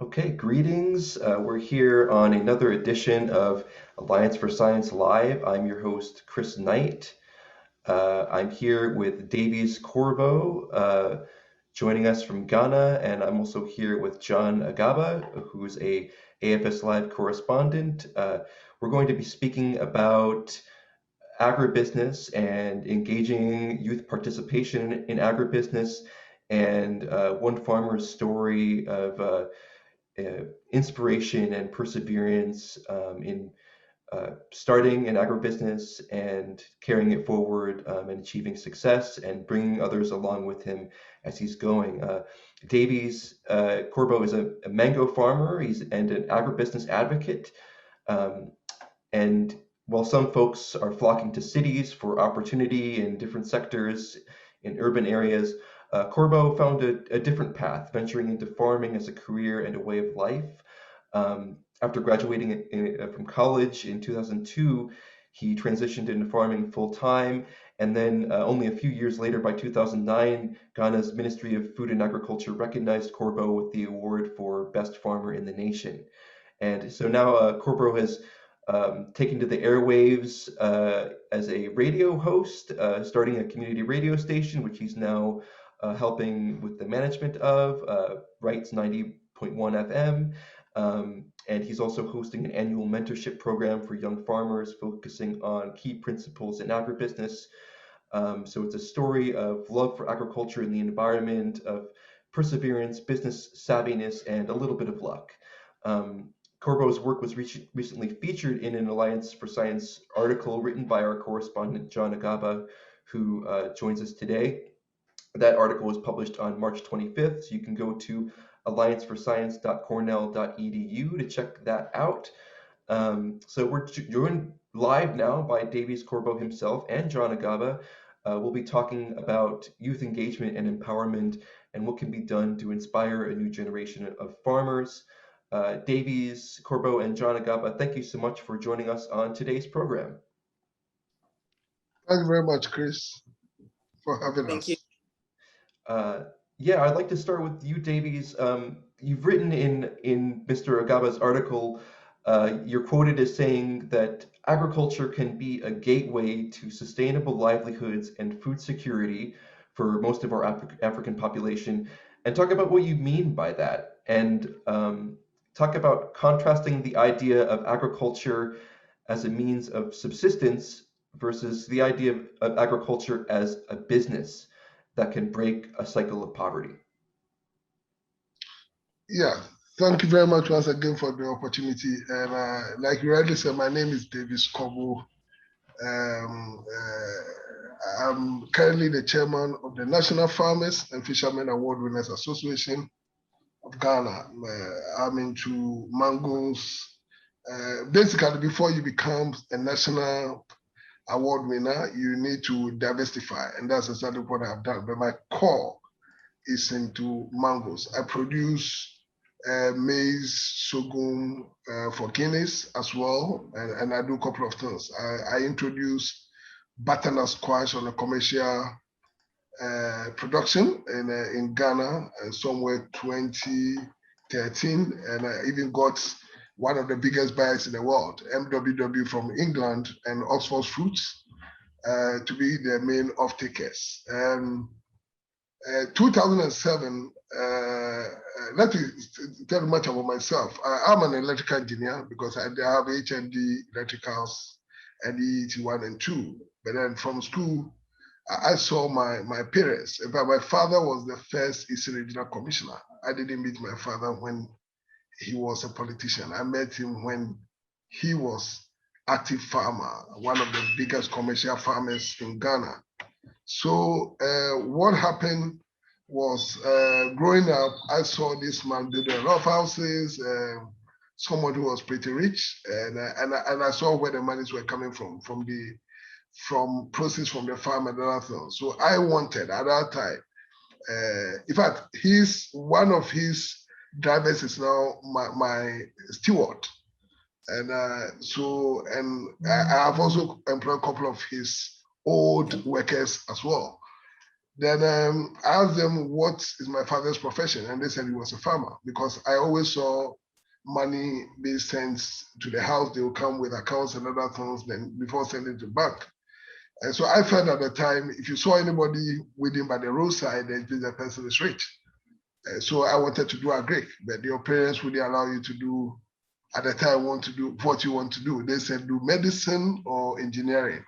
Okay, greetings. We're here on another edition of Alliance for Science Live. I'm your host, Chris Knight. I'm here with Davies Korboe, joining us from Ghana, and I'm also here with John Agaba, who's a AfS Live correspondent. We're going to be speaking about agribusiness and engaging youth participation in agribusiness and one farmer's story of inspiration and perseverance in starting an agribusiness and carrying it forward and achieving success and bringing others along with him as he's going. Davies Korboe is a mango farmer and an agribusiness advocate. Um, and while some folks are flocking to cities for opportunity in different sectors in urban areas, Korboe found a different path, venturing into farming as a career and a way of life. After graduating from college in 2002, he transitioned into farming full time. And then only a few years later, by 2009, Ghana's Ministry of Food and Agriculture recognized Korboe with the award for Best Farmer in the Nation. And so now Korboe has taken to the airwaves as a radio host, starting a community radio station, which he's now helping with the management of, Rites 90.1 FM. And he's also hosting an annual mentorship program for young farmers focusing on key principles in agribusiness. So it's a story of love for agriculture and the environment, of perseverance, business savviness, and a little bit of luck. Korboe's work was recently featured in an Alliance for Science article written by our correspondent, John Agaba, who joins us today. That article was published on March 25th, so you can go to allianceforscience.cornell.edu to check that out. So we're joined live now by Davies Korboe himself and John Agaba. We'll be talking about youth engagement and empowerment and what can be done to inspire a new generation of farmers. Davies Korboe and John Agaba, thank you so much for joining us on today's program. Thank you very much, Chris, for having us. You. Yeah, I'd like to start with you, Davies. You've written in Mr. Agaba's article, you're quoted as saying that agriculture can be a gateway to sustainable livelihoods and food security for most of our African population, and talk about what you mean by that, and talk about contrasting the idea of agriculture as a means of subsistence versus the idea of agriculture as a business that can break a cycle of poverty. Yeah, thank you very much once again for the opportunity. And like you rightly said, my name is Davies Korboe. I'm currently the chairman of the National Farmers and Fishermen Award Winners Association of Ghana. I'm into mangoes. Basically, before you become a national award winner, you need to diversify, and that's exactly what I've done. But my core is into mangoes. I produce maize, sorghum for Guinness as well, and I do a couple of things. I introduced butternut squash on a commercial production in Ghana somewhere 2013, and I even got one of the biggest buyers in the world, MWW from England and Oxford Fruits, to be the main off-takers. 2007, let me tell you much about myself. I'm an electrical engineer because I have HND electricals and EET 1 and 2. But then from school, I saw my parents. In fact, my father was the first Eastern Regional Commissioner. I didn't meet my father when he was a politician. I met him when he was active farmer, one of the biggest commercial farmers in Ghana. So what happened was growing up, I saw this man building a lot of houses, someone who was pretty rich, and I saw where the monies were coming from proceeds from the farm and other things. So I wanted at that time, in fact, one of his drivers is now my steward. And I have also employed a couple of his old workers as well. Then I asked them, what is my father's profession? And they said he was a farmer, because I always saw money being sent to the house. They would come with accounts and other things then before sending to bank. And so I felt at the time, if you saw anybody waiting by the roadside, then the person is rich. So I wanted to do agric, but your parents wouldn't allow you to do, at the time, want to do what you want to do. They said do medicine or engineering.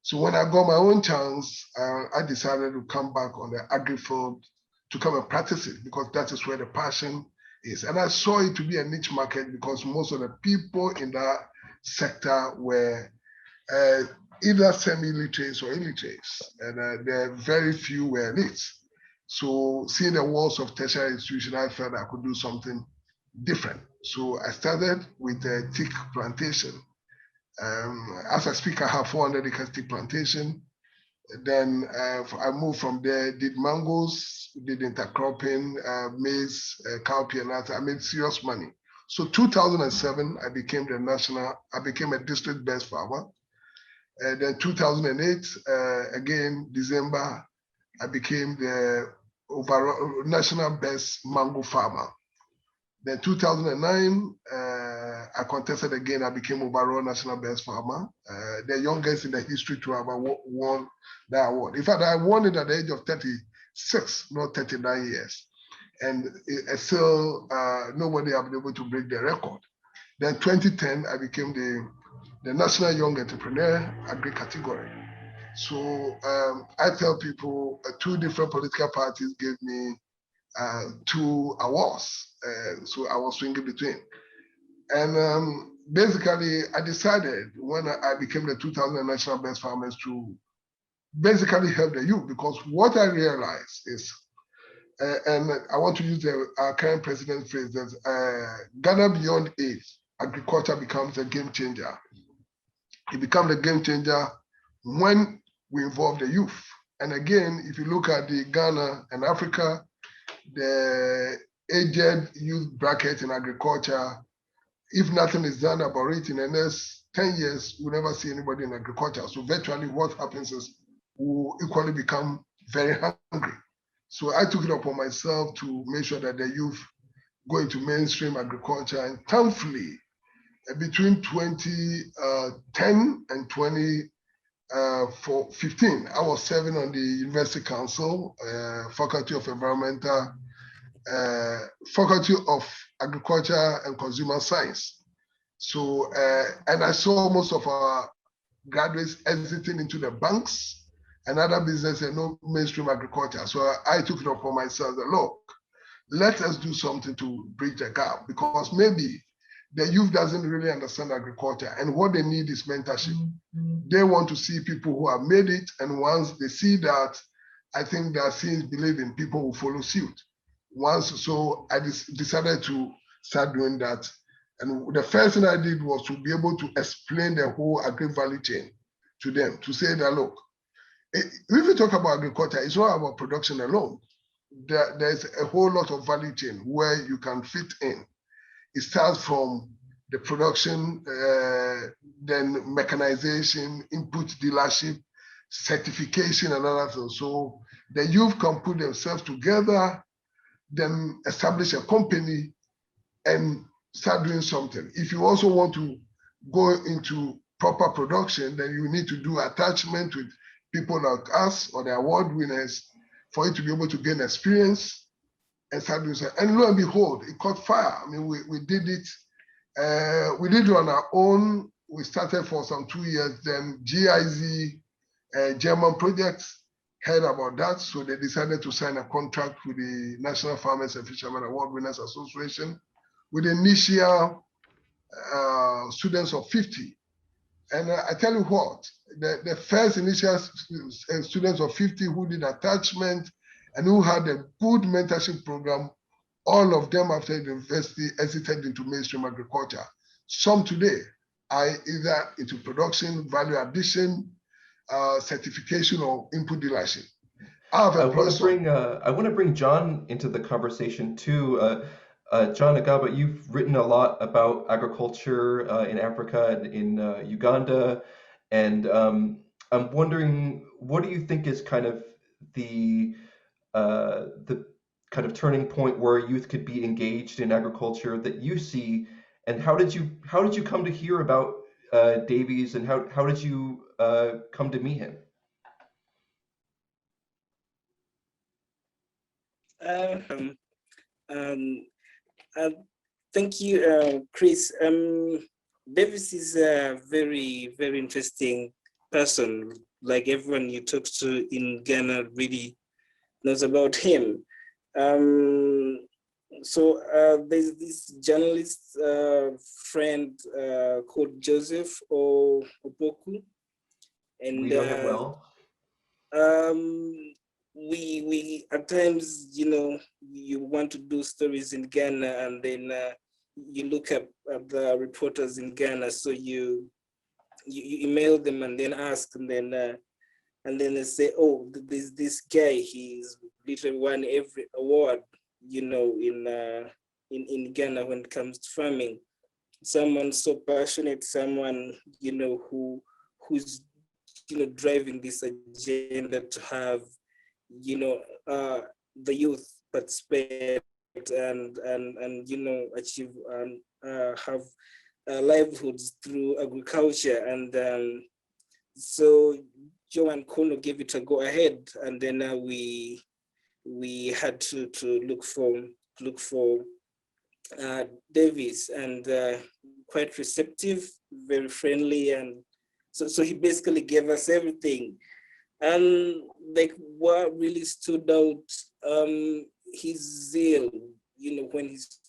So when I got my own chance, I decided to come back on the agri field to come and practice it, because that is where the passion is. And I saw it to be a niche market, because most of the people in that sector were either semi-literates or illiterates, and there are very few were elites. So seeing the walls of tertiary institution, I felt I could do something different. So I started with a teak plantation. As I speak, I have 400 acres teak plantation. Then I moved from there, did mangoes, did intercropping, maize, cowpea, and that. I made serious money. So 2007, I became a district best farmer. And then 2008, again, December, I became the overall national best mango farmer. Then 2009, I contested again. I became overall national best farmer, the youngest in the history to have won that award. In fact, I won it at the age of 36, not 39 years. And still, nobody have been able to break the record. Then 2010, I became the National Young Entrepreneur Agri category. So I tell people, two different political parties gave me 2 awards. So I was swinging between. And basically, I decided when I became the 2000 National Best Farmers to basically help the youth, because what I realized is, and I want to use our current president's phrase, that Ghana beyond aid, agriculture becomes a game changer. It becomes a game changer when we involve the youth. And again, if you look at the Ghana and Africa, the aged youth bracket in agriculture, if nothing is done about it in the next 10 years, we'll never see anybody in agriculture. So virtually what happens is we'll equally become very hungry. So I took it upon myself to make sure that the youth go into mainstream agriculture. And thankfully, between 2010 and 2015, I was serving on the University Council, Faculty of Environmental, Faculty of Agriculture and Consumer Science. So, and I saw most of our graduates exiting into the banks and other business and no mainstream agriculture. So I took it upon myself that, look, let us do something to bridge the gap, because maybe the youth doesn't really understand agriculture, and what they need is mentorship. They want to see people who have made it, and once they see that, I think that since believe in people will follow suit. So I decided to start doing that. And the first thing I did was to be able to explain the whole agri value chain to them, to say that, look, if you talk about agriculture, it's not about production alone. There's a whole lot of value chain where you can fit in. It starts from the production, then mechanization, input dealership, certification, and other things. So the youth can put themselves together, then establish a company and start doing something. If you also want to go into proper production, then you need to do attachment with people like us or the award winners for you to be able to gain experience and start doing something. And lo and behold, it caught fire. I mean, we did it. We did it on our own. We started for some 2 years. Then GIZ, German projects, heard about that. So they decided to sign a contract with the National Farmers and Fishermen Award Winners Association with initial students of 50. And I tell you what, the first initial students of 50 who did attachment and who had a good mentorship program, all of them after the university exited into mainstream agriculture. Some today are either into production, value addition, certification, or input dealership. I want to bring John into the conversation too. John Agaba, you've written a lot about agriculture in Africa and in Uganda, and I'm wondering, what do you think is kind of the kind of turning point where youth could be engaged in agriculture that you see, and how did you come to hear about Davies, and how did you come to meet him? Um, um, uh, Thank you, Chris. Davis is a very, very interesting person. Like everyone you talk to in Ghana really knows about him. There's this journalist friend called Joseph Opoku, We and know him well. um, we at times, you want to do stories in Ghana, and then you look up at the reporters in Ghana, so you email them and then ask, and then they say, oh, there's this guy, he's literally won every award, in Ghana when it comes to farming. Someone so passionate, someone, who's driving this agenda to have, you know, the youth participate and achieve and have livelihoods through agriculture. And so Joe and Kono gave it a go ahead, and then we had to look for Davies, and quite receptive, very friendly, and so he basically gave us everything. And like what really stood out, his zeal, when he's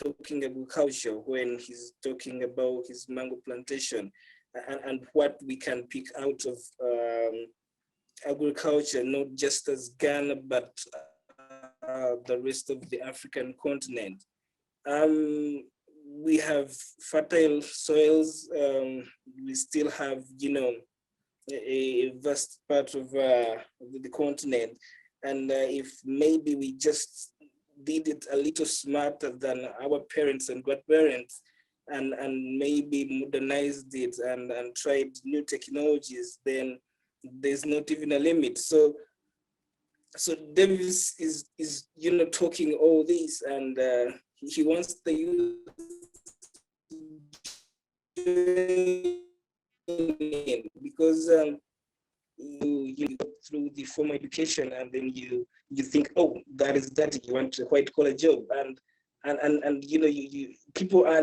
talking agriculture, when he's talking about his mango plantation, and what we can pick out of agriculture, not just as Ghana, but the rest of the African continent. We have fertile soils. We still have, a vast part of the continent. And if maybe we just did it a little smarter than our parents and grandparents, and maybe modernized it and tried new technologies, then there's not even a limit. So Davis is talking all this, and he wants the youth because you go through the formal education, and then you think, oh, that is that, you want a white collar job, and you people are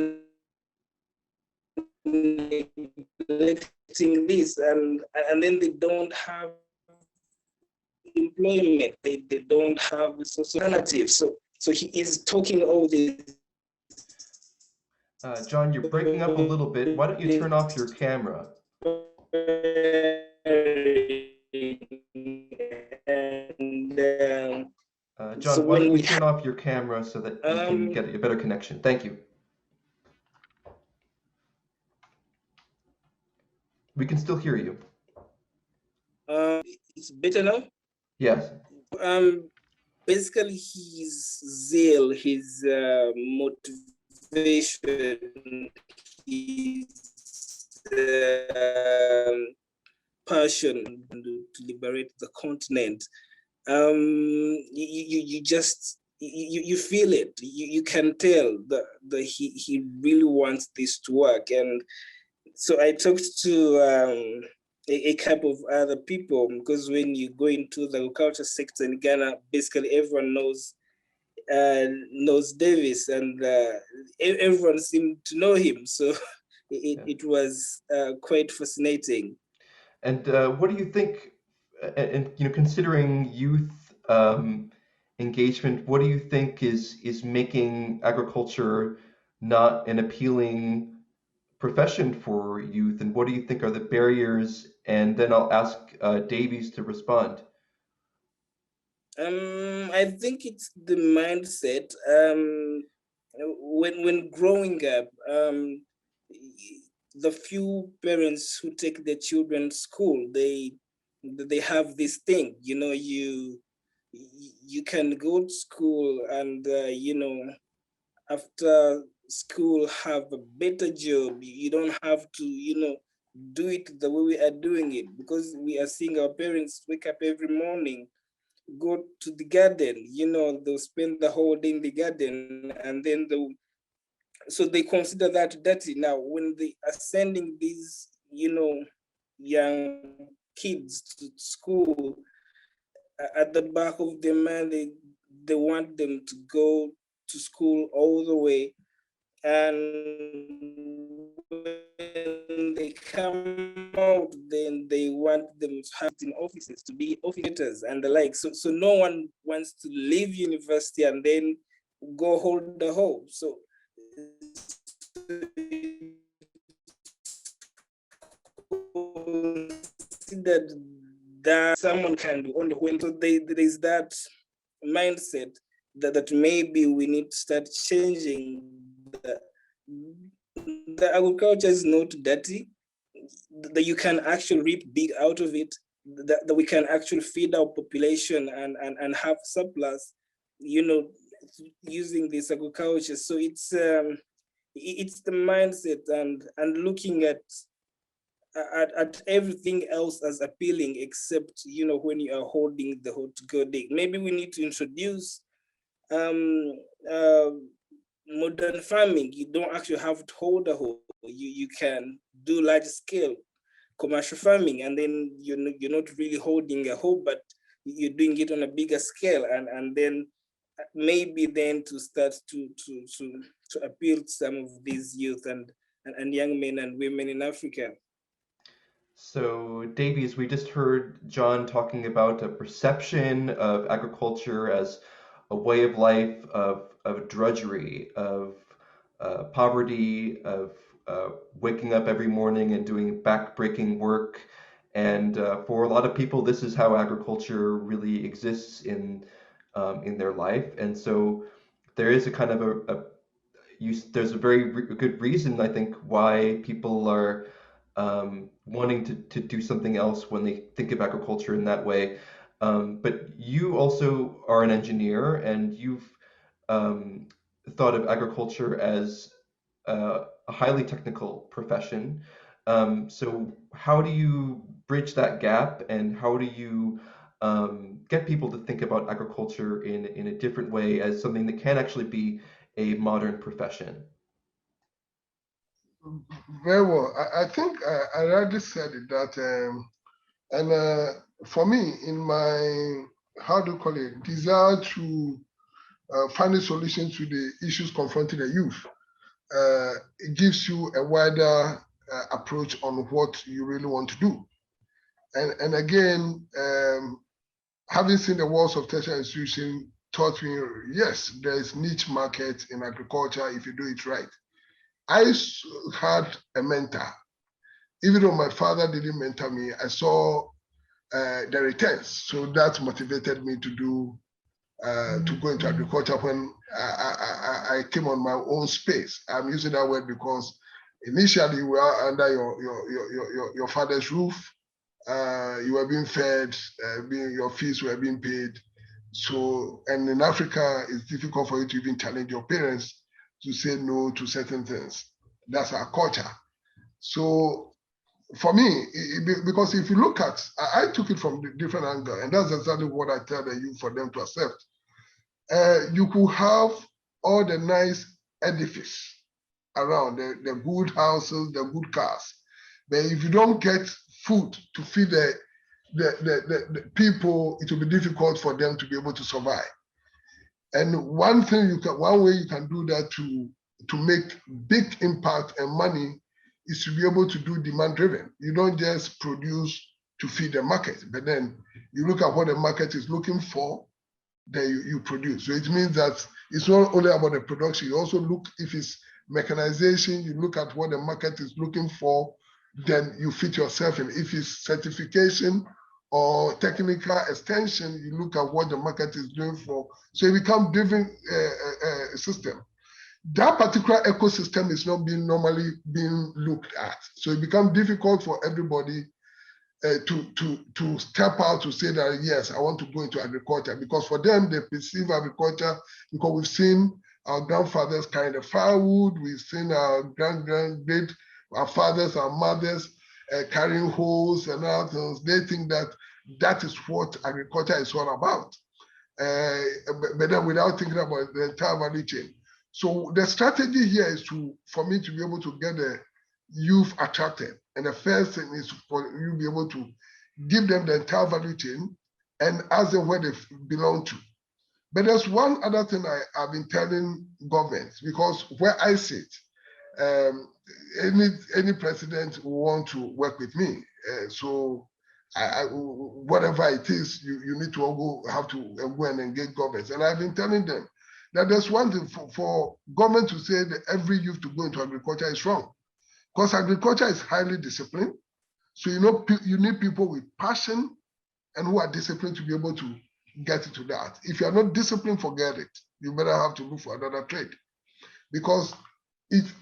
neglecting this, and then they don't have employment, they don't have alternatives. So he is talking all this. John, you're breaking up a little bit. Why don't you turn off your camera? And John, why don't you turn off your camera so that we can get a better connection? Thank you. We can still hear you. It's better now? Yes. Basically, his zeal, his motivation, his passion to liberate the continent. You just you feel it. You can tell that he really wants this to work. And so I talked to a couple of other people, because when you go into the agriculture sector in Ghana, basically everyone knows Davis, and everyone seemed to know him. So it was quite fascinating. And what do you think? And considering youth engagement, what do you think is making agriculture not an appealing profession for youth, and what do you think are the barriers? And then I'll ask Davies to respond. I think it's the mindset. When growing up, the few parents who take their children to school, they have this thing, you can go to school and after school have a better job. You don't have to do it the way we are doing it, because we are seeing our parents wake up every morning, go to the garden, they'll spend the whole day in the garden, and then so they consider that dirty. Now, when they are sending these, young kids to school, at the back of their mind, they want them to go to school all the way, and when they come out, then they want them to have in offices, to be officers and the like. So no one wants to leave university and then go hold the hoe. So considered that someone can do only when, so there's that mindset that maybe we need to start changing. The agriculture is not dirty, that you can actually reap big out of it, that we can actually feed our population and have surplus, using this agriculture. So it's the mindset and looking at everything else as appealing, except when you are holding the hoe to go dig. Maybe we need to introduce modern farming. You don't actually have to hold a hoe. You can do large scale commercial farming, and then you're not really holding a hoe, but you're doing it on a bigger scale, and then maybe then to start to appeal to some of these youth and young men and women in Africa. So, Davies, we just heard John talking about a perception of agriculture as a way of life, of drudgery, of poverty, of waking up every morning and doing back-breaking work. And for a lot of people, this is how agriculture really exists in their life. And so there is a kind of there's a very good reason, I think, why people are wanting to do something else when they think of agriculture in that way. But you also are an engineer, and you've thought of agriculture as a highly technical profession. So how do you bridge that gap, and how do you get people to think about agriculture in a different way as something that can actually be a modern profession? Very well. I think I already said it that, and for me, in my, how do you call it, desire to find a solution to the issues confronting the youth, it gives you a wider approach on what you really want to do. And again, having seen the walls of tertiary institution taught me, yes, there is niche market in agriculture if you do it right. I had a mentor. Even though my father didn't mentor me, I saw the returns. So that motivated me to do to go into agriculture when I came on my own space. I'm using that word because initially you were under your father's roof. You were being fed, your fees were being paid. So, and in Africa, it's difficult for you to even challenge your parents to say no to certain things. That's our culture. So for me, because if you look at, I took it from a different angle, and that's exactly what I tell the youth for them to accept. You could have all the nice edifice around, the good houses, the good cars, but if you don't get food to feed the people, it will be difficult for them to be able to survive. And one way you can do that to make big impact and money is to be able to do demand driven. You don't just produce to feed the market, but then you look at what the market is looking for, then you produce. So it means that it's not only about the production, you also look, if it's mechanization, you look at what the market is looking for, then you fit yourself in. If it's certification or technical extension, you look at what the market is doing for. So it becomes driven system. That particular ecosystem is not normally being looked at. So it becomes difficult for everybody to step out to say that, yes, I want to go into agriculture, because for them, they perceive agriculture, because we've seen our grandfathers carrying the firewood, we've seen our our fathers, our mothers, carrying hoes and other things. They think that that is what agriculture is all about. But then without thinking about the entire value chain. So the strategy here is for me to be able to get the youth attracted. And the first thing is for you to be able to give them the entire value chain and ask them where they belong to. But there's one other thing I've been telling governments, because where I sit, any president will want to work with me. So whatever it is, you need to have to go and engage governments. And I've been telling them that there's one thing for government to say that every youth to go into agriculture is wrong, because agriculture is highly disciplined. So you need people with passion and who are disciplined to be able to get into that. If you are not disciplined, forget it. You better have to look for another trade, because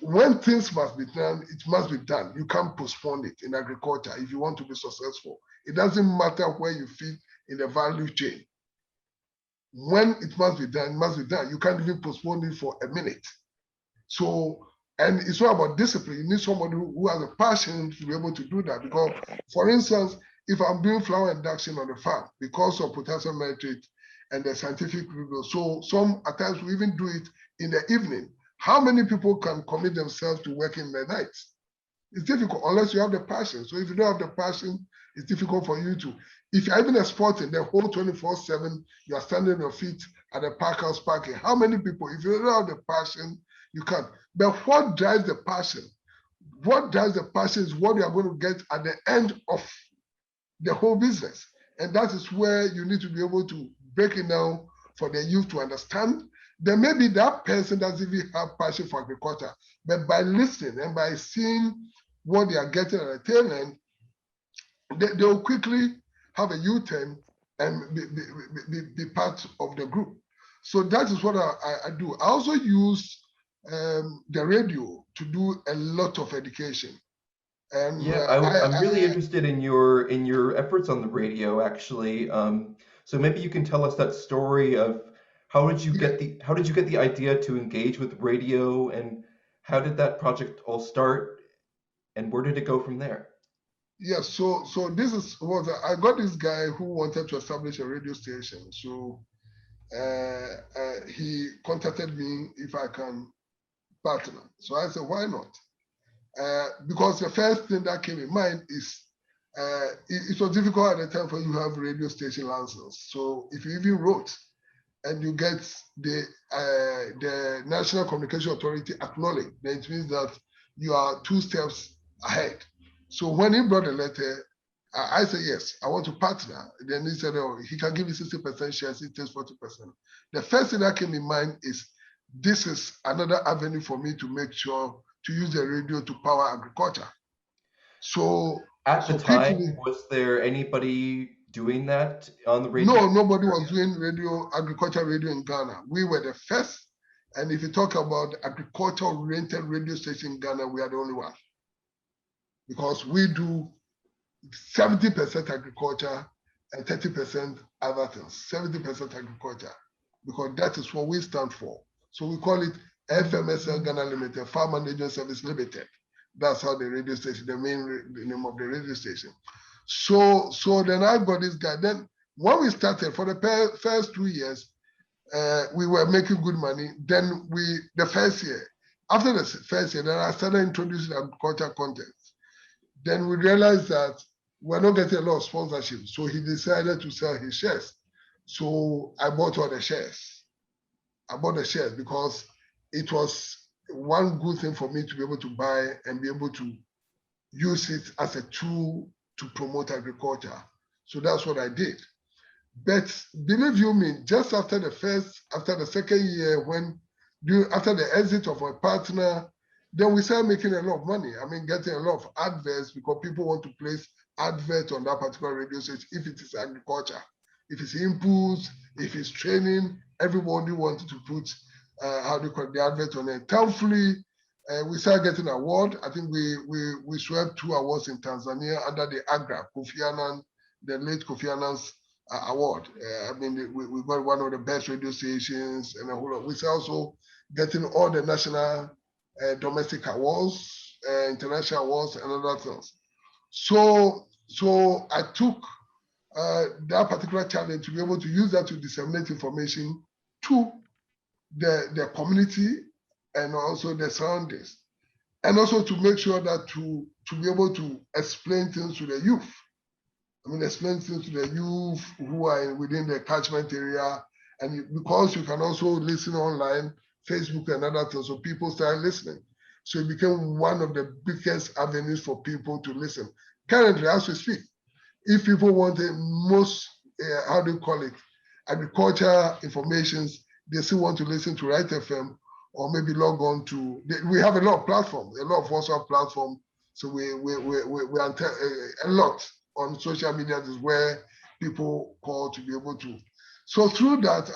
when things must be done, it must be done. You can't postpone it in agriculture if you want to be successful. It doesn't matter where you fit in the value chain. When it must be done, it must be done. You can't even postpone it for a minute. So, and it's not about discipline. You need somebody who has a passion to be able to do that. Because, for instance, if I'm doing flower induction on the farm, because of potassium nitrate and the scientific review, so some at times we even do it in the evening. How many people can commit themselves to working in the nights? It's difficult unless you have the passion. So if you don't have the passion, it's difficult for you to. If you're even a sporting, the whole 24/7, you are standing on your feet at the park house parking. How many people, if you don't have the passion, you can't. But what drives the passion? What drives the passion is what you are going to get at the end of the whole business. And that is where you need to be able to break it down for the youth to understand. Then maybe that person doesn't even have passion for agriculture, but by listening and by seeing what they are getting at the tail end, they will quickly have a U-turn and be part of the group. So that is what I do. I also use the radio to do a lot of education. And Yeah, I'm really interested in your efforts on the radio, actually. So maybe you can tell us that story of how did you get the idea to engage with radio, and how did that project all start, and where did it go from there? Yes, so this is what I got this guy who wanted to establish a radio station. So he contacted me if I can partner. So I said, why not? Because the first thing that came in mind is it was difficult at the time for you to have radio station license. So if you even wrote and you get the National Communication Authority acknowledged, then it means that you are 2 steps ahead. So when he brought the letter, I said, yes, I want to partner. Then he said, oh, he can give me 60% shares, he takes 40%. The first thing that came in mind is this is another avenue for me to make sure to use the radio to power agriculture. So at the time, was there anybody doing that on the radio? No, nobody was doing agriculture radio in Ghana. We were the first. And if you talk about agriculture-oriented radio station in Ghana, we are the only one. Because we do 70% agriculture and 30% other things. 70% agriculture, because that is what we stand for. So we call it FMSL Ghana Limited, Farm Management Service Limited. That's how the radio station, the name of the radio station. So then I got this guy. Then when we started, for the first 2 years, we were making good money. Then the first year, after the first year, then I started introducing agriculture content. Then we realized that we're not getting a lot of sponsorship. So he decided to sell his shares. So I bought all the shares. I bought the shares because it was one good thing for me to be able to buy and be able to use it as a tool to promote agriculture. So that's what I did. But believe you me, just after the second year, after the exit of my partner, then we started making a lot of money. I mean, getting a lot of adverts, because people want to place adverts on that particular radio station if it is agriculture. If it's inputs, if it's training, everybody wanted to put the advert on it. Thankfully, we started getting award. I think we swept 2 awards in Tanzania under the AGRA, Kofi Annan, the late Kofi Annan's award. I mean, we got one of the best radio stations and a whole lot. We started also getting all the national domestic awards, international awards, and other things. So I took that particular challenge to be able to use that to disseminate information to the community and also the surroundings, and also to make sure that to be able to explain things to the youth. I mean, explain things to the youth who are within the catchment area, and because you can also listen online, Facebook and other things, so people started listening. So it became one of the biggest avenues for people to listen. Currently, as we speak, if people want the most, how do you call it, agriculture informations, they still want to listen to Right FM or maybe log on to, we have a lot of platforms, a lot of WhatsApp platforms. So we are a lot on social media is where people call to be able to. So through that,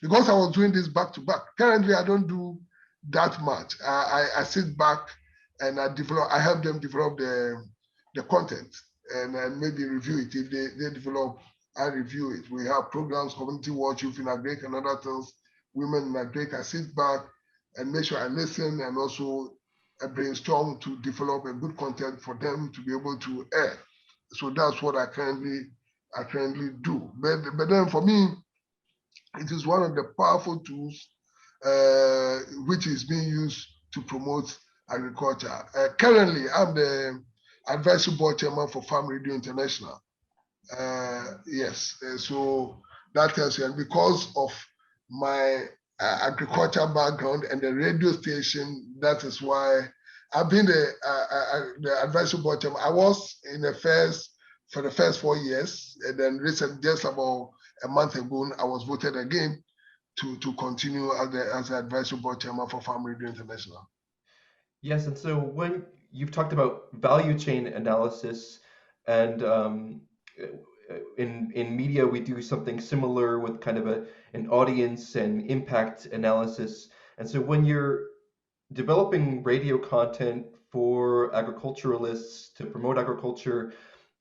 because I was doing this back to back. Currently, I don't do that much. I sit back and I help them develop the content and maybe review it. If they develop, I review it. We have programs, community watch, youth in agric and other things, women in agric. I sit back and make sure I listen and also brainstorm to develop a good content for them to be able to air. So that's what I currently do. But then for me, it is one of the powerful tools which is being used to promote agriculture. Currently, I'm the advisory board chairman for Farm Radio International. Yes, so that tells you, and because of my agriculture background and the radio station, that is why I've been the advisory board chairman. I was in the for the first 4 years, and then recently, just about a month ago, I was voted again to continue as the advisory board chairman for Farm Radio International. Yes, and so when you've talked about value chain analysis, and in media we do something similar with kind of an audience and impact analysis. And so when you're developing radio content for agriculturalists to promote agriculture,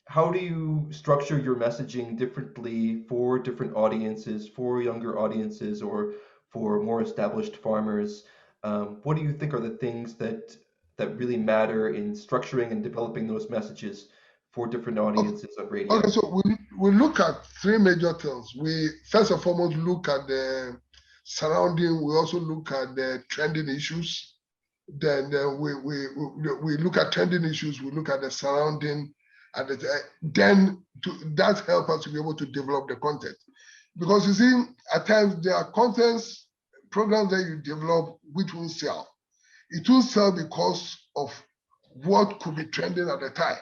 how do you structure your messaging differently for different audiences, for younger audiences, or for more established farmers? What do you think are the things that really matter in structuring and developing those messages for different audiences on radio? Okay, so we look at three major things. We first and foremost look at the surrounding. We also look at the trending issues. Then we look at trending issues. We look at the surrounding, and then that helps us to be able to develop the content. Because you see, at times there are contents, programs that you develop which will sell. It will sell because of what could be trending at the time.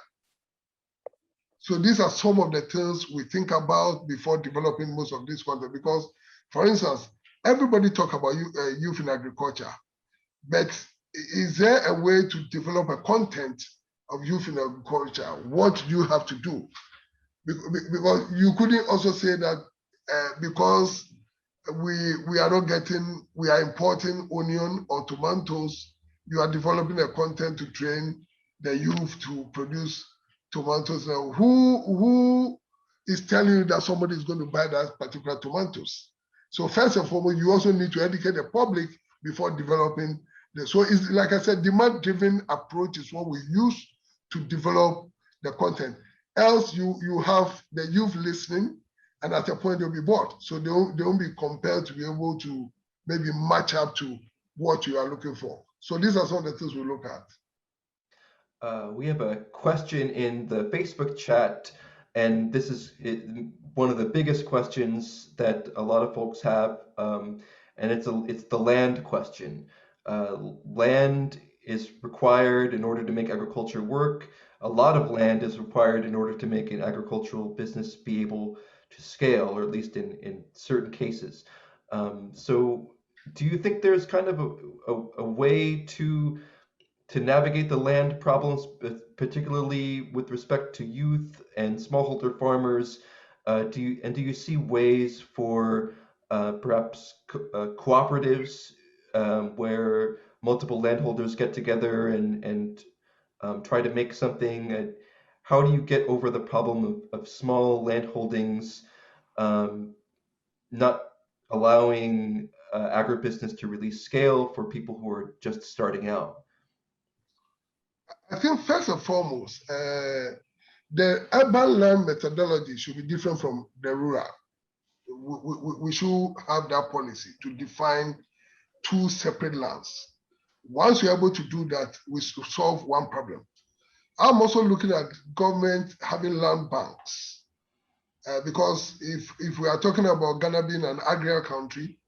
So these are some of the things we think about before developing most of this content. Because, for instance, everybody talk about youth in agriculture, but is there a way to develop a content of youth in agriculture? What do you have to do? Because you couldn't also say that because we are importing onion or tomatoes, you are developing a content to train the youth to produce tomatoes. Now, who is telling you that somebody is going to buy that particular tomatoes? So first and foremost, you also need to educate the public before developing this. So it's like I said, demand-driven approach is what we use to develop the content. Else you have the youth listening, and at a point they'll be bored. So they won't be compelled to be able to maybe match up to what you are looking for. So these are some of the things we look at. We have a question in the Facebook chat, and this is one of the biggest questions that a lot of folks have, and it's the land question. Land is required in order to make agriculture work. A lot of land is required in order to make an agricultural business be able to scale, or at least in certain cases. So do you think there's kind of a way to navigate the land problems, particularly with respect to youth and smallholder farmers? Do you see ways for perhaps cooperatives where multiple landholders get together and try to make something? How do you get over the problem of small landholdings not allowing agribusiness to really scale for people who are just starting out? I think first and foremost, the urban land methodology should be different from the rural. We should have that policy to define two separate lands. Once we're able to do that, we should solve one problem. I'm also looking at government having land banks, because if we are talking about Ghana being an agricultural country,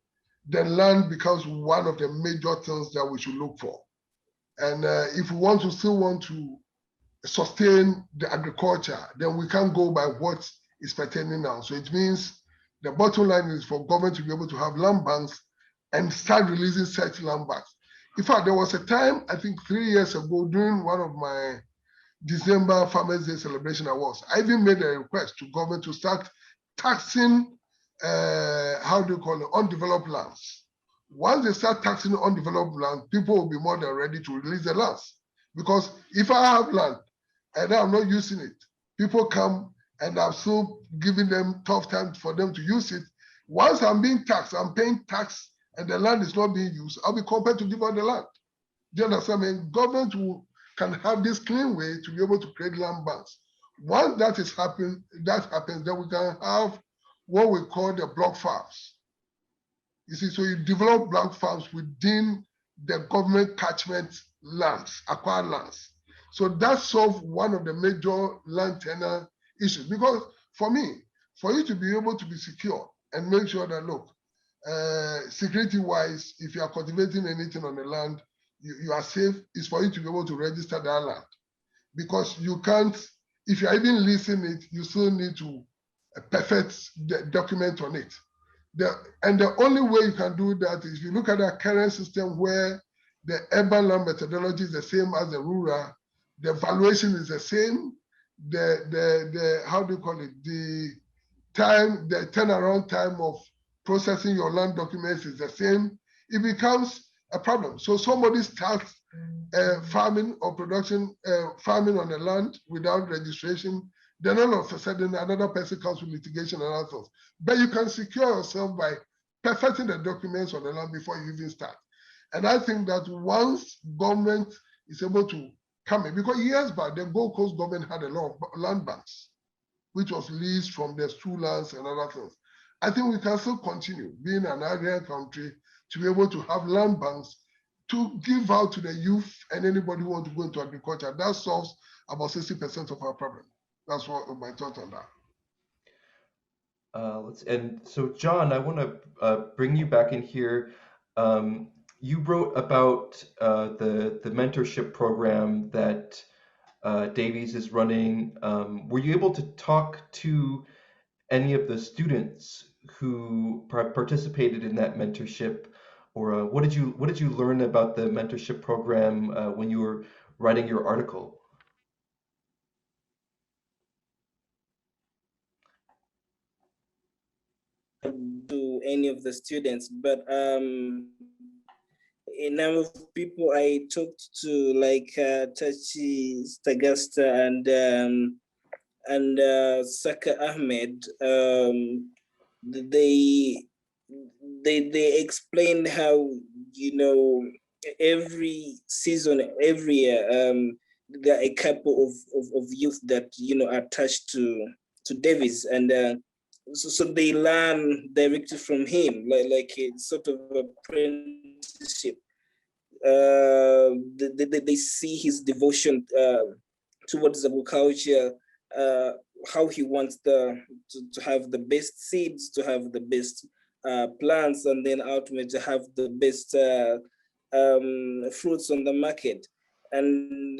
then land becomes one of the major things that we should look for. And if we still want to sustain the agriculture, then we can't go by what is pertaining now. So it means the bottom line is for government to be able to have land banks and start releasing such land banks. In fact, there was a time, I think 3 years ago, during one of my December Farmers Day celebration awards, I even made a request to government to start taxing, undeveloped lands. Once they start taxing undeveloped land, people will be more than ready to release the lands. Because if I have land and I'm not using it, people come and I'm still giving them tough time for them to use it. Once I'm being taxed, I'm paying tax and the land is not being used, I'll be compelled to give out the land. Do you understand? I mean, government can have this clean way to be able to create land banks. Once that happens, then we can have what we call the block farms. You see, so you develop block farms within the government catchment lands, acquired lands. So that solves one of the major land tenure issues. Because for me, for you to be able to be secure and make sure that, look, security-wise, if you are cultivating anything on the land, you are safe, is for you to be able to register that land. Because you can't, if you're even leasing it, you still need to perfect the document on it. And the only way you can do that is if you look at the current system where the urban land methodology is the same as the rural, the valuation is the same, how do you call it, the turnaround time of processing your land documents is the same, it becomes a problem. So somebody starts farming or production, farming on the land without registration, then all of a sudden another person comes with litigation and other things. But you can secure yourself by perfecting the documents on the land before you even start. And I think that once government is able to come in, because years back, the Gold Coast government had a lot of land banks, which was leased from the school lands and other things. I think we can still continue being an agrarian country to be able to have land banks to give out to the youth and anybody who wants to go into agriculture. That solves about 60% of our problem. That's what my thought on that. And so, John, I want to bring you back in here. You wrote about the mentorship program that Davies is running. Were you able to talk to any of the students who participated in that mentorship, or what did you learn about the mentorship program when you were writing your article? To any of the students, but a number of people I talked to, like Tachi Stagasta and Saka Ahmed, they explained how, you know, every season, every year, there are a couple of youth that, you know, are attached to Davies, and so they learn directly from him, like a sort of apprenticeship. They see his devotion towards agriculture, how he wants to have the best seeds, to have the best plants, and then ultimately to have the best fruits on the market. And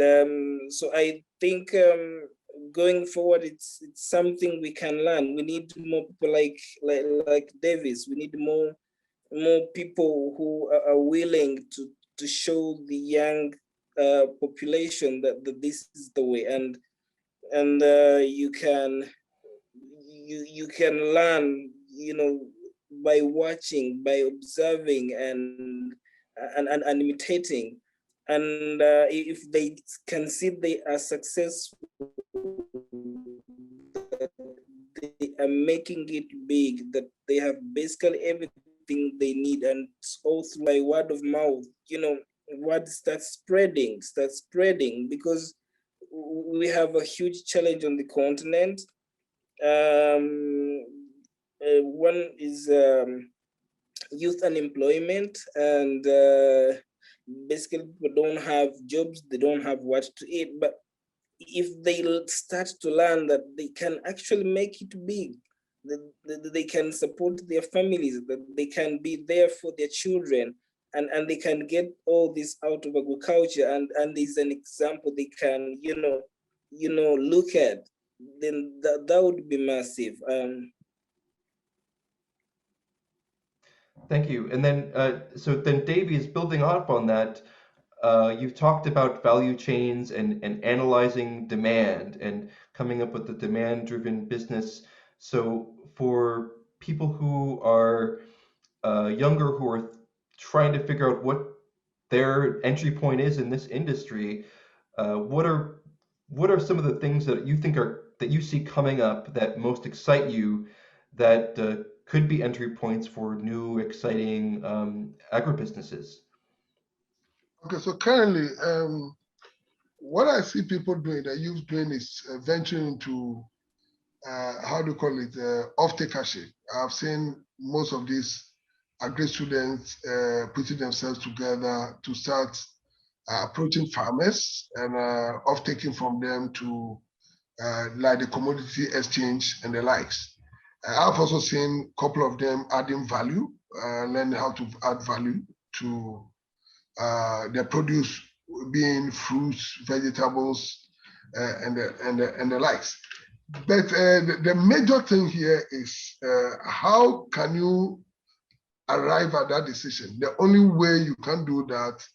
so I think going forward, it's something we can learn. We need more people like Davies. We need more people who are willing to show the young population that this is the way, and you can learn, you know, by watching, by observing, and imitating. And if they can see they are successful, that they are making it big, that they have basically everything they need, and all through by word of mouth, you know, word starts spreading, because we have a huge challenge on the continent. One is youth unemployment, and basically people don't have jobs, they don't have what to eat. But if they start to learn that they can actually make it big, that they can support their families, that they can be there for their children, and they can get all this out of agriculture, and there's an example they can, look at, then that would be massive. Thank you. And then, so then Davies, building off on that, you've talked about value chains and analyzing demand and coming up with a demand-driven business. So for people who are younger, who are trying to figure out what their entry point is in this industry, what are some of the things that you think are that you see coming up that most excite you, that could be entry points for new, exciting agribusinesses? Okay, so currently, what I see people doing, the youth doing, is venturing into how do you call it, off-takership. I've seen most of these agri students putting themselves together to start approaching farmers and off-taking from them to like the commodity exchange and the likes. I've also seen a couple of them adding value, learning how to add value to their produce, being fruits, vegetables, and the likes. But the major thing here is how can you arrive at that decision? The only way you can do that,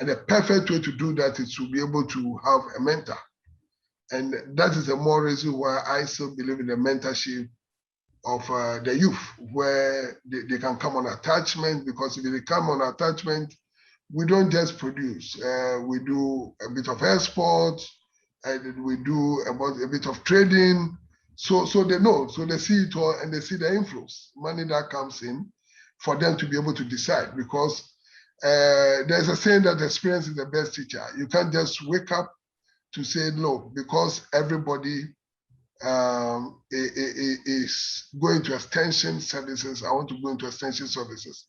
and the perfect way to do that, is to be able to have a mentor. And that is the more reason why I still believe in the mentorship of the youth, where they can come on attachment, because if they come on attachment, we don't just produce. We do a bit of export, and we do a bit of trading. So they know, so they see it all, and they see the inflows, money that comes in, for them to be able to decide. Because there's a saying that experience is the best teacher. You can't just wake up to say no, because everybody is going to extension services. I want to go into extension services.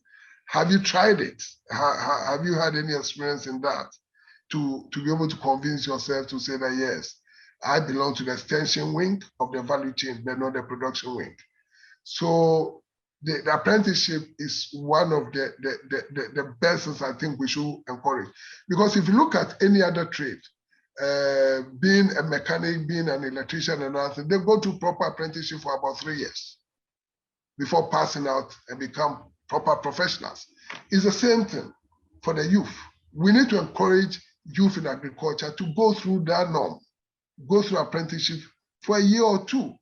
Have you tried it? Have you had any experience in that, to be able to convince yourself to say that, yes, I belong to the extension wing of the value chain, but not the production wing? So the apprenticeship is one of the best things I think we should encourage. Because if you look at any other trade, being a mechanic, being an electrician and other things, they go to proper apprenticeship for about 3 years before passing out and become proper professionals. It's the same thing for the youth. We need to encourage youth in agriculture to go through that norm, go through apprenticeship for a year or two.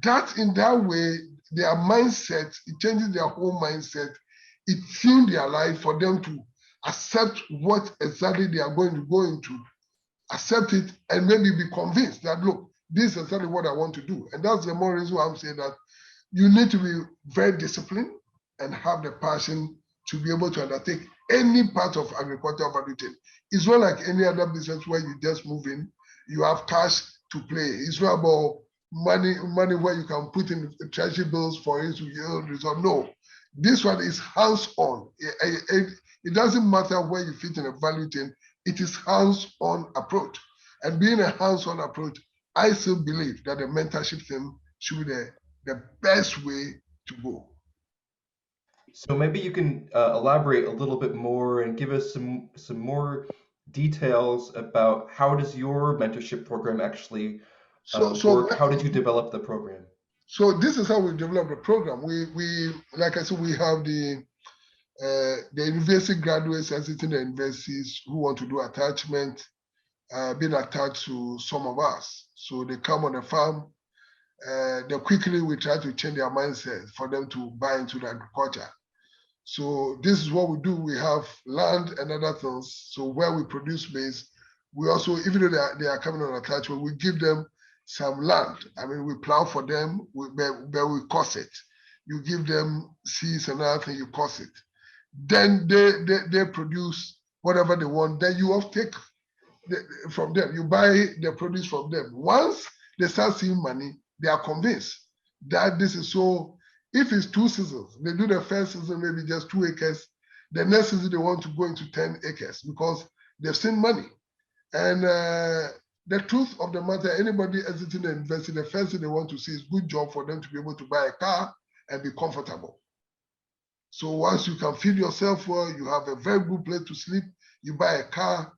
That, in that way, their mindset, it changes their whole mindset. It tunes their life for them to accept what exactly they are going to go into, accept it, and maybe be convinced that, look, this is exactly what I want to do. And that's the more reason why I'm saying that you need to be very disciplined and have the passion to be able to undertake any part of agricultural value chain. It's not like any other business where you just move in, you have cash to play. It's not about money where you can put in treasury bills for it to yield result. No, this one is hands-on. It doesn't matter where you fit in a value chain, it is hands-on approach. And being a hands-on approach, I still believe that the mentorship thing should be the best way to go. So maybe you can elaborate a little bit more and give us some more details about how does your mentorship program actually work? How did you develop the program? So this is how we developed the program. We like I said, we have the university graduates exiting the universities who want to do attachment, being attached to some of us. So they come on the farm. Then quickly we try to change their mindset for them to buy into the agriculture. So this is what we do. We have land and other things. So where we produce maize, we also, even though they are coming on attachment, we give them some land. I mean, we plow for them, but we cost it. You give them seeds and other things, you cost it. Then they produce whatever they want. Then you take from them. You buy the produce from them. Once they start seeing money, they are convinced that this is so. If it's 2 seasons, they do the first season maybe just 2 acres. The next season they want to go into 10 acres because they've seen money. And the truth of the matter, anybody exiting the university, the first thing they want to see is good job for them to be able to buy a car and be comfortable. So once you can feed yourself well, you have a very good place to sleep, you buy a car.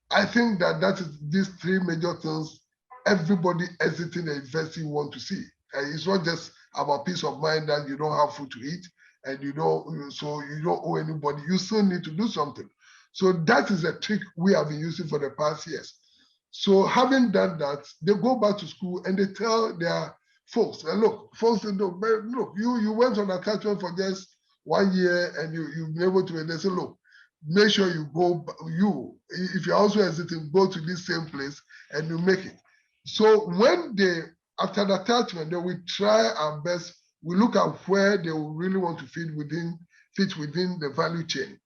I think that is these 3 major things everybody exiting the university want to see. And it's not just about peace of mind that you don't have food to eat and so you don't owe anybody. You still need to do something. So that is a trick we have been using for the past years. So having done that, they go back to school and they tell their folks, look, folks, look, you went on attachment for just 1 year and you've been able to, and they say, look, make sure you go, if you're also hesitant, go to this same place and you make it. So when after the attachment, then we try our best, we look at where they will really want to fit within the value chain.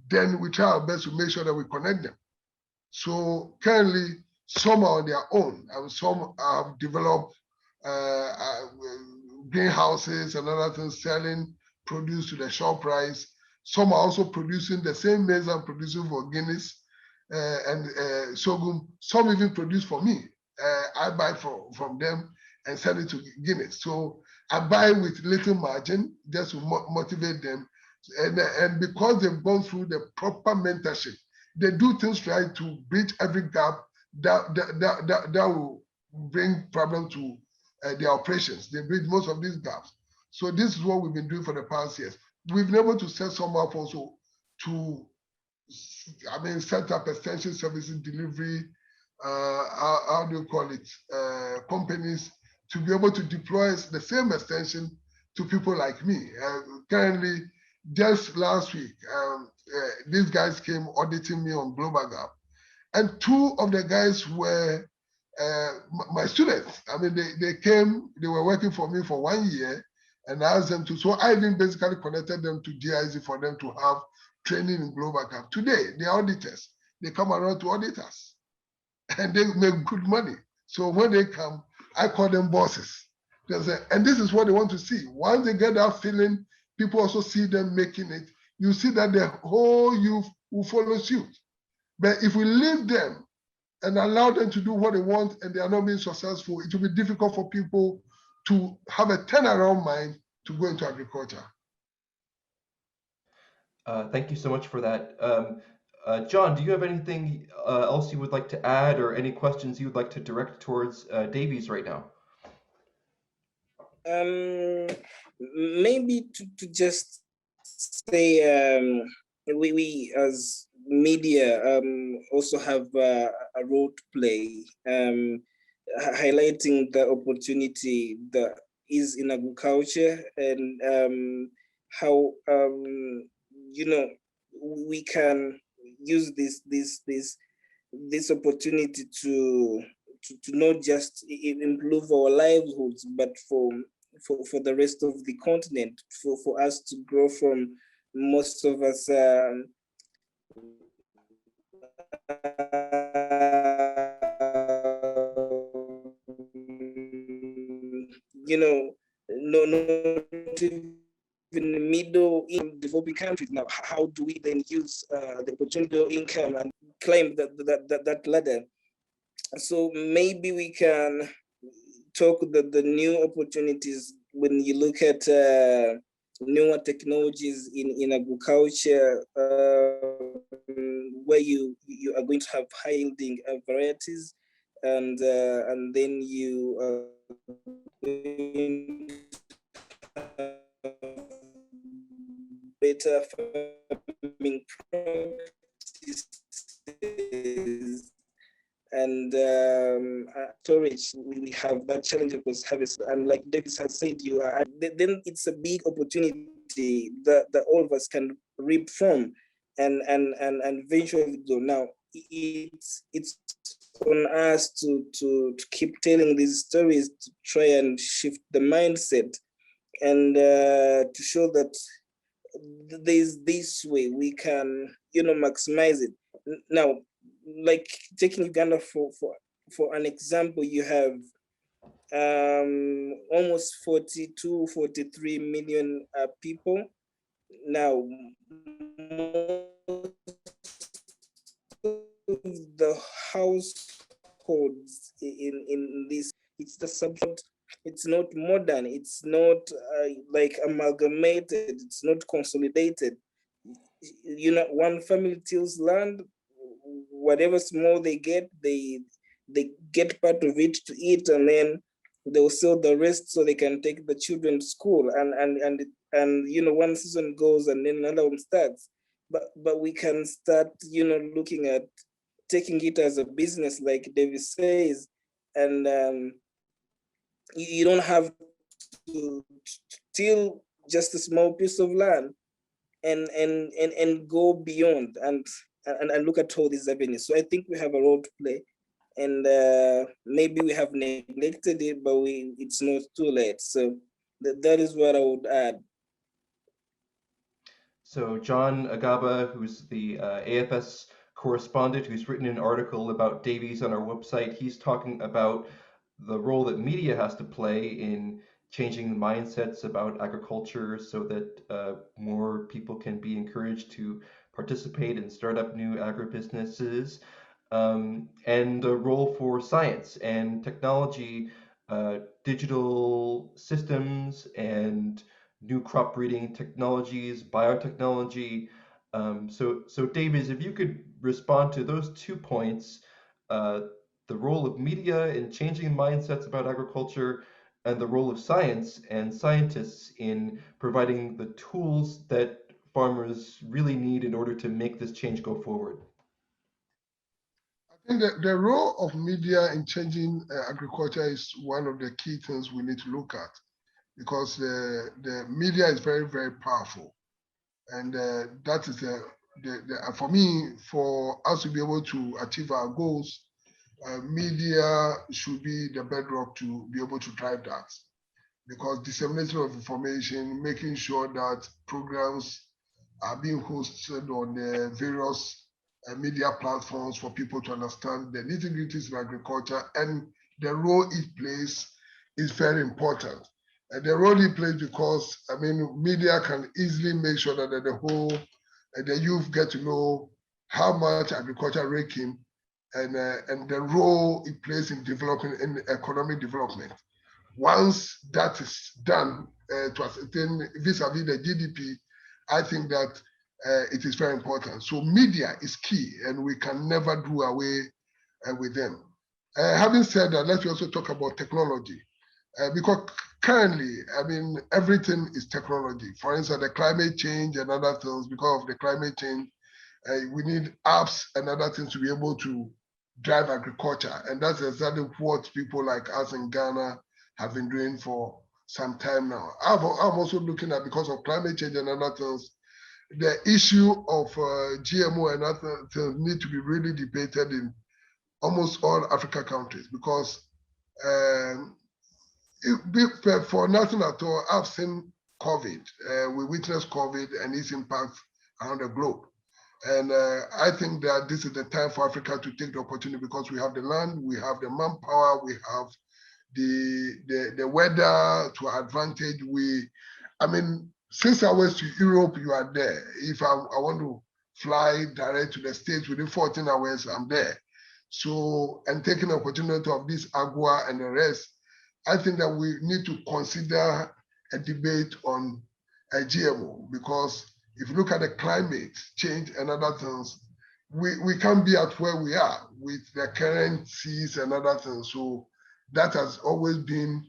Then we try our best to make sure that we connect them. So currently, some are on their own, and some have developed greenhouses and other things, selling produce to the shop price. Some are also producing the same maize I'm producing for Guinness and sorghum. Some even produce for me. I buy from them and sell it to Guinness. So I buy with little margin just to motivate them. And because they've gone through the proper mentorship, they do things right to bridge every gap that will bring problem to their operations. They bridge most of these gaps. So this is what we've been doing for the past years. We've been able to set some up also to, set up extension services delivery, how do you call it, companies to be able to deploy the same extension to people like me. Currently, just last week, these guys came auditing me on Global Gap. And 2 of the guys were my students. They came, they were working for me for 1 year, and I asked them to, so I even basically connected them to GIZ for them to have training in Global Gap. Today, they're auditors. They come around to audit us, and they make good money. So when they come, I call them bosses. And this is what they want to see. Once they get that feeling, people also see them making it. You see that the whole youth will follow suit. But if we leave them and allow them to do what they want and they are not being successful, it will be difficult for people to have a turnaround mind to go into agriculture. Thank you so much for that. John, do you have anything else you would like to add, or any questions you would like to direct towards Davies right now? Maybe to just say we as media also have a role to play, highlighting the opportunity that is in agriculture and how we can use this opportunity to not just improve our livelihoods, but for the rest of the continent, for us to grow from most of us not even middle income developing countries. Now, how do we then use the opportunity of income and climb that ladder? So maybe we can talk the new opportunities when you look at newer technologies in agriculture, where you are going to have high yielding varieties, and then you are going to have better farming practices. And storage, we have that challenge of harvest. And like Davies has said, then it's a big opportunity that all of us can reap from and eventually do. Now, it's on us to keep telling these stories, to try and shift the mindset and to show that there's this way we can, maximize it. Now, like taking Uganda for an example, you have almost 42, 43 million people. Now, the households in this, it's the subject, it's not modern, it's not like amalgamated, it's not consolidated. You know, one family tills land, whatever small they get, they get part of it to eat, and then they'll sell the rest so they can take the children to school, and you know, one season goes and then another one starts. But we can start, you know, looking at taking it as a business, like Davies says, and you don't have to till just a small piece of land and go beyond and look at all these avenues. So I think we have a role to play, and maybe we have neglected it, but it's not too late. So that is what I would add. So John Agaba, who's the AfS correspondent, who's written an article about Davies on our website, he's talking about the role that media has to play in changing the mindsets about agriculture so that more people can be encouraged to participate and start up new agribusinesses, and the role for science and technology, digital systems and new crop breeding technologies, biotechnology. So Davies, if you could respond to those 2 points, uh, the role of media in changing mindsets about agriculture, and the role of science and scientists in providing the tools that farmers really need in order to make this change go forward. I think the role of media in changing agriculture is one of the key things we need to look at, because the media is very, very powerful. And that is for me, for us to be able to achieve our goals, media should be the bedrock to be able to drive that. Because dissemination of information, making sure that programs are being hosted on the various media platforms for people to understand the nitty-gritties of agriculture and the role it plays is very important. And the role it plays because, I mean, media can easily make sure that the whole, the youth get to know how much agriculture raking and the role it plays in developing, in economic development. Once that is done to ascertain vis-a-vis the GDP, I think that it is very important. So media is key, and we can never do away with them. Having said that, let's also talk about technology. Because currently, I mean, everything is technology. For instance, the climate change and other things, because of the climate change, we need apps and other things to be able to drive agriculture. And that's exactly what people like us in Ghana have been doing for some time now. I'm also looking at, because of climate change and other things, the issue of GMO and other things need to be really debated in almost all Africa countries, because for nothing at all, I've seen COVID. We witnessed COVID and its impact around the globe. And I think that this is the time for Africa to take the opportunity, because we have the land, we have the manpower, we have the weather to our advantage. I mean, 6 hours to Europe, you are there. If I want to fly direct to the States within 14 hours, I'm there. So, and taking the opportunity of this agua and the rest, I think that we need to consider a debate on a GMO, because if you look at the climate change and other things, we can't be at where we are with the current seas and other things. So that has always been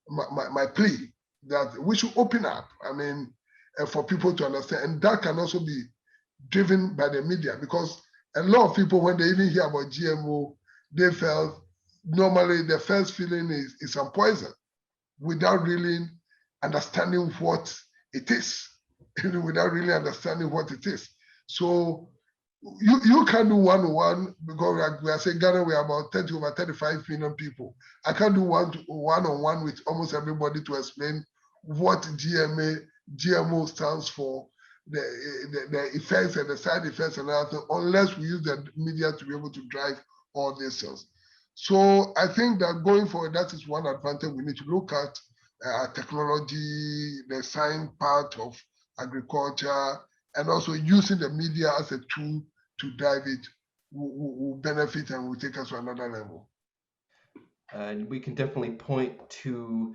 my plea, that we should open up, I mean, for people to understand. And that can also be driven by the media, because a lot of people, when they even hear about GMO, they felt normally the first feeling is some poison, without really understanding what it is, without really understanding what it is. So you can do one-on-one, because we are saying Ghana, we are about 30 over 35 million people. I can't do one-on-one with almost everybody to explain what GMO stands for, the effects and the side effects and everything, unless we use the media to be able to drive all these things. So I think that going forward, that is one advantage we need to look at technology, the science part of agriculture, and also using the media as a tool to drive it will benefit and will take us to another level. And we can definitely point to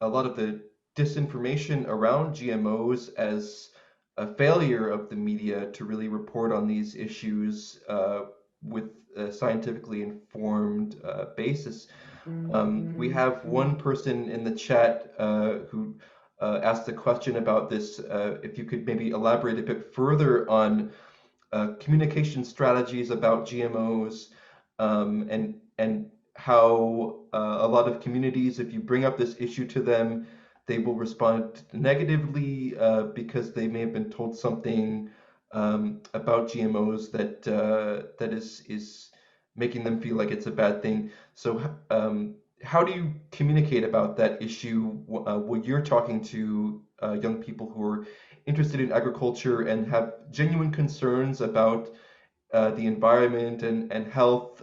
a lot of the disinformation around GMOs as a failure of the media to really report on these issues with a scientifically informed basis. We have one person in the chat who asked a question about this. If you could maybe elaborate a bit further on communication strategies about GMOs and how a lot of communities, if you bring up this issue to them, they will respond negatively because they may have been told something about GMOs that is making them feel like it's a bad thing. So how do you communicate about that issue when you're talking to young people who are interested in agriculture and have genuine concerns about the environment and health?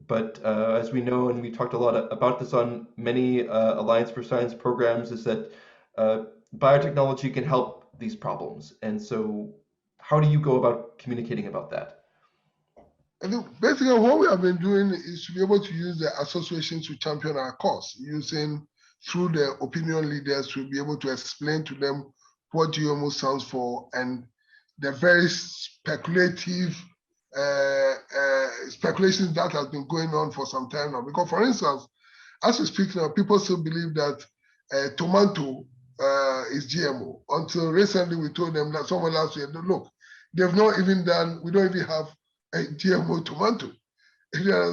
But as we know, and we talked a lot about this on many Alliance for Science programs, is that biotechnology can help these problems. And so how do you go about communicating about that? I think basically what we have been doing is to be able to use the association to champion our cause, using through the opinion leaders to be able to explain to them what GMO stands for and the very speculative speculations that has been going on for some time now. Because for instance, as we speak now, people still believe that tomato is GMO. Until recently we told them that someone else said, look, they've not even done, we don't even have a GMO tomato.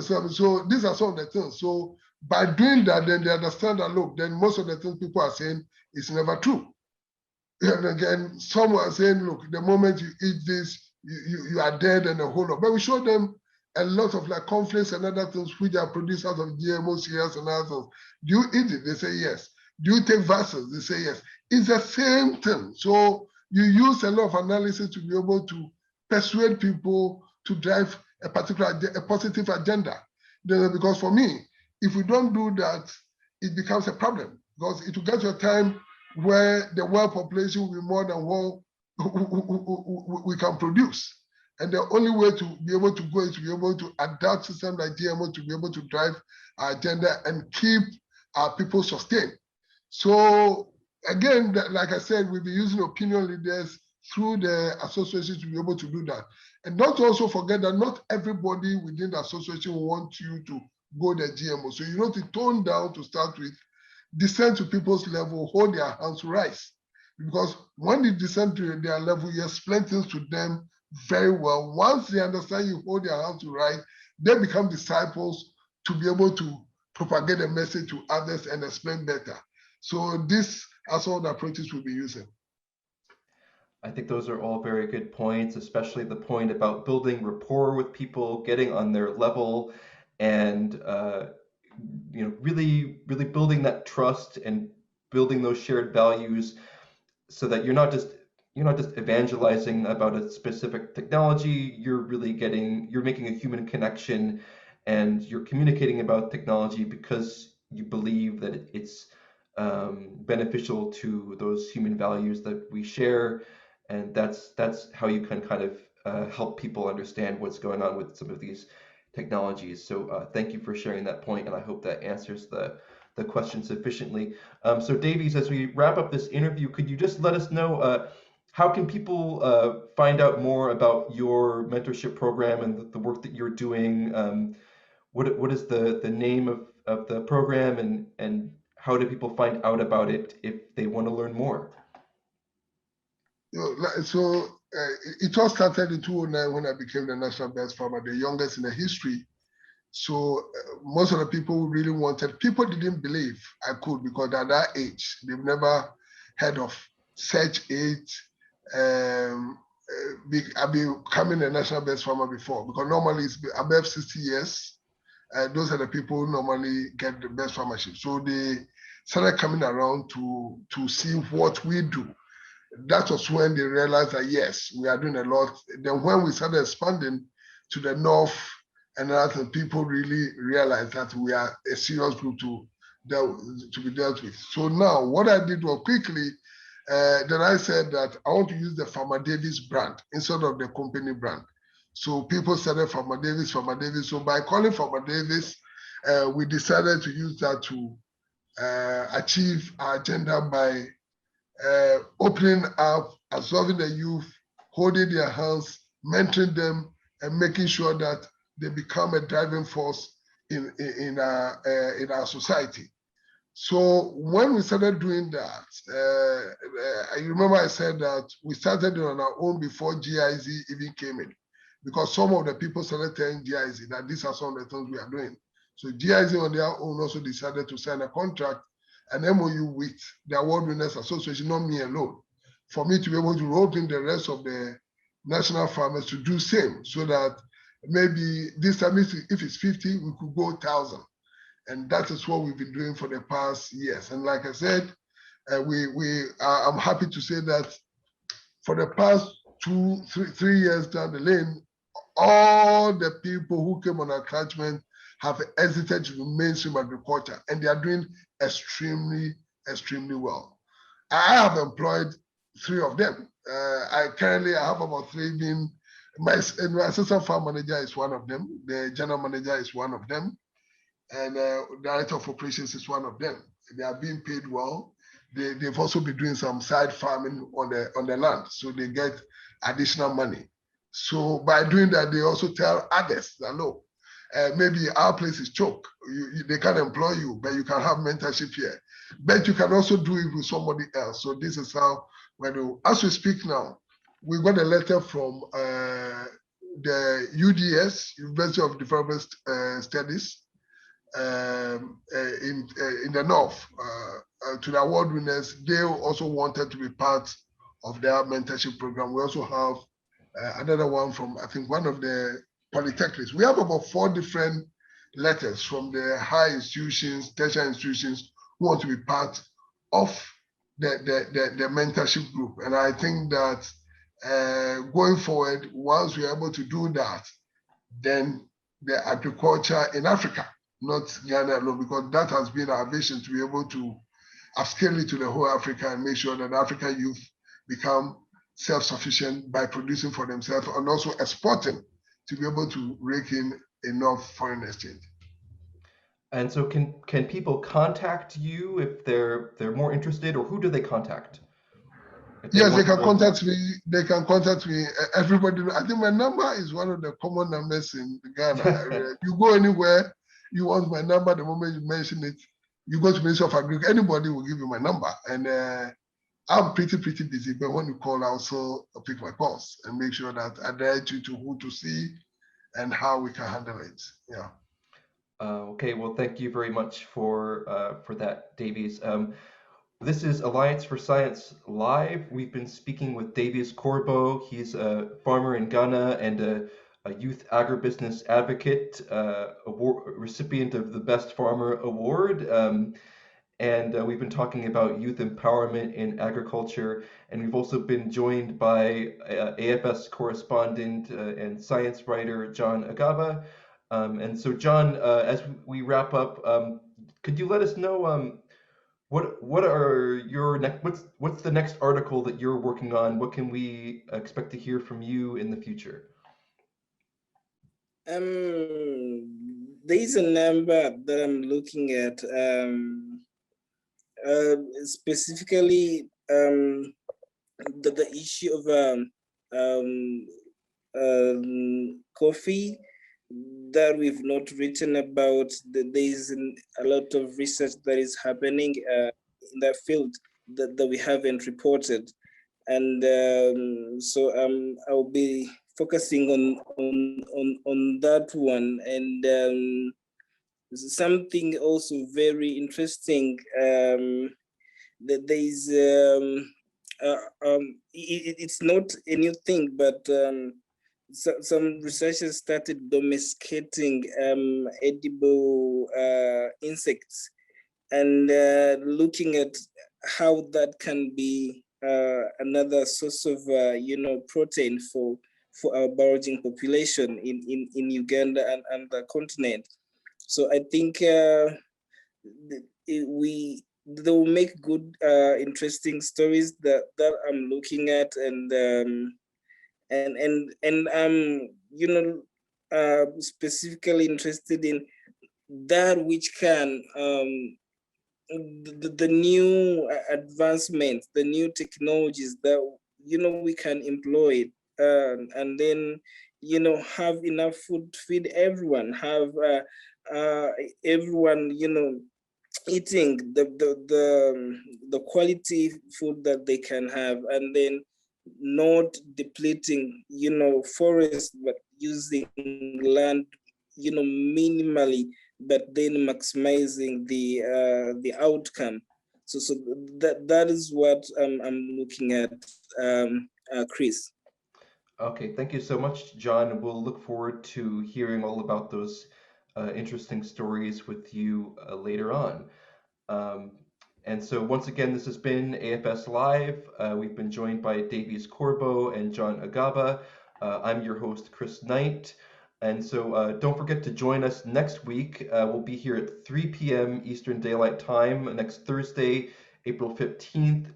So these are some of the things. So by doing that, then they understand that, look, then most of the things people are saying is never true. And again, some are saying, look, the moment you eat this, you are dead and a whole lot. But we show them a lot of like conflicts and other things which are produced out of GMO cereals and other things. Do you eat it? They say yes. Do you take vaccines? They say yes. It's the same thing. So you use a lot of analysis to be able to persuade people to drive a positive agenda. Because for me, if we don't do that, it becomes a problem. Because it will get to a time where the world population will be more than what we can produce. And the only way to be able to go is to be able to adapt systems like GMO to be able to drive our agenda and keep our people sustained. So again, like I said, we'll be using opinion leaders through the association to be able to do that. And not to also forget that not everybody within the association wants you to go the GMO. So you know to tone down to start with, descend to people's level, hold their hands, rise. Because when they descend to their level, you explain things to them very well. Once they understand you hold their hands to rise, they become disciples to be able to propagate the message to others and explain better. So these are some of the approaches we'll be using. I think those are all very good points, especially the point about building rapport with people, getting on their level, and really building that trust and building those shared values, so that you're not just evangelizing about a specific technology. You're making a human connection, and you're communicating about technology because you believe that it's beneficial to those human values that we share. And that's how you can kind of help people understand what's going on with some of these technologies. So thank you for sharing that point, and I hope that answers the question sufficiently. So Davies, as we wrap up this interview, could you just let us know how can people find out more about your mentorship program and the work that you're doing? What is the name of the program, and how do people find out about it if they want to learn more? So it all started in 2009 when I became the national best farmer, the youngest in the history. So most of the people who really wanted, people didn't believe I could, because at that age, they've never heard of such age. I've been becoming a national best farmer before, because normally it's above 60 years. Those are the people who normally get the best farmership. So they started coming around to see what we do. that was when they realized that, yes, we are doing a lot. Then when we started expanding to the north and other, people really realized that we are a serious group to be dealt with. So now what I did was quickly, then I said that I want to use the Farmer Davies brand instead of the company brand. So people started Farmer Davies, Farmer Davies. So by calling Farmer Davies, we decided to use that to achieve our agenda by opening up, absorbing the youth, holding their hands, mentoring them, and making sure that they become a driving force in our society. So when we started doing that, I remember I said that we started on our own before GIZ even came in, because some of the people started telling GIZ that these are some of the things we are doing. So GIZ on their own also decided to sign a contract, an MOU with the Award Winners Association, not me alone, for me to be able to rope in the rest of the national farmers to do same, so that maybe this time if it's 50, we could go 1,000. And that is what we've been doing for the past years. And like I said, I'm happy to say that for the past 3 years down the lane, all the people who came on our catchment have exited to mainstream agriculture, and they are doing extremely, extremely well. I have employed 3 of them. I currently have about 3 being, my assistant farm manager is one of them, the general manager is one of them, and director of operations is one of them. They are being paid well. They've also been doing some side farming on the land, so they get additional money. So by doing that, they also tell others that, look, maybe our place is choke. They can't employ you, but you can have mentorship here. But you can also do it with somebody else. So this is how, as we speak now, we got a letter from the UDS, University of Development Studies, in the north, to the award winners. They also wanted to be part of their mentorship program. We also have another one from, I think, one of the polytechnics. We have about 4 different letters from the high institutions, tertiary institutions, who want to be part of the mentorship group. And I think that going forward, once we're able to do that, then the agriculture in Africa, not Ghana alone, because that has been our vision, to be able to upscale it to the whole Africa and make sure that African youth become self-sufficient by producing for themselves and also exporting to be able to rake in enough foreign exchange. And so can people contact you if they're more interested, or who do they contact? Yes, they can contact me. They can contact me. Everybody, I think my number is one of the common numbers in Ghana. You go anywhere, you want my number, the moment you mention it, you go to Ministry of Agriculture, anybody will give you my number. And I'm pretty busy, but when you call, I also pick my calls and make sure that I direct you to who to see and how we can handle it. Yeah. Okay, well, thank you very much for that, Davies. This is Alliance for Science Live. We've been speaking with Davies Korboe. He's a farmer in Ghana and a youth agribusiness advocate, award recipient of the Best Farmer Award. And we've been talking about youth empowerment in agriculture. And we've also been joined by AfS correspondent and science writer, John Agaba. And so, John, as we wrap up, could you let us know what are your what's the next article that you're working on? What can we expect to hear from you in the future? There is a number that I'm looking at, specifically the issue of coffee that we've not written about. There is a lot of research that is happening in that field that we haven't reported, and so I'll be focusing on that one. And something also very interesting, that there is it's not a new thing, but some researchers started domesticating edible insects, and looking at how that can be another source of protein for our burgeoning population in Uganda and the continent. So I think they will make good, interesting stories that I'm looking at, and I'm specifically interested in that which can the new advancements, the new technologies that we can employ, and then have enough food to feed everyone, have everyone eating the quality food that they can have, and then not depleting forest, but using land minimally, but then maximizing the outcome. So that is what I'm looking at, Chris. Okay, thank you so much, John. We'll look forward to hearing all about those interesting stories with you later on. Um, and so once again, this has been AfS Live. We've been joined by Davies Korboe and John Agaba. I'm your host, Chris Knight. And so don't forget to join us next week. We'll be here at 3 p.m. Eastern Daylight Time next Thursday, April 15th.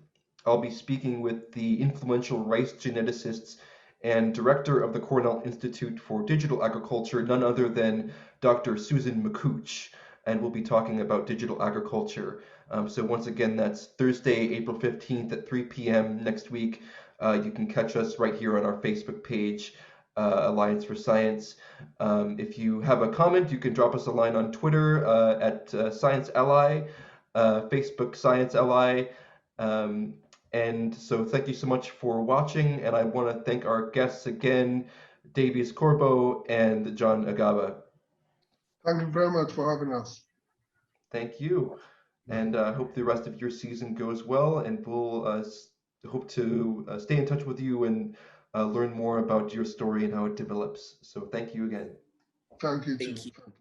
I'll be speaking with the influential rice geneticists and director of the Cornell Institute for Digital Agriculture, none other than Dr. Susan McCooch, and we'll be talking about digital agriculture. So once again, that's Thursday, April 15th at 3 p.m. next week. You can catch us right here on our Facebook page, Alliance for Science. If you have a comment, you can drop us a line on Twitter at Science Ally, Facebook Science Ally. And so thank you so much for watching, and I want to thank our guests again, Davies Korboe and John Agaba. Thank you very much for having us. Thank you, and I hope the rest of your season goes well, and we'll hope to stay in touch with you and learn more about your story and how it develops. So thank you again. Thank you Thank too. you. Thank you.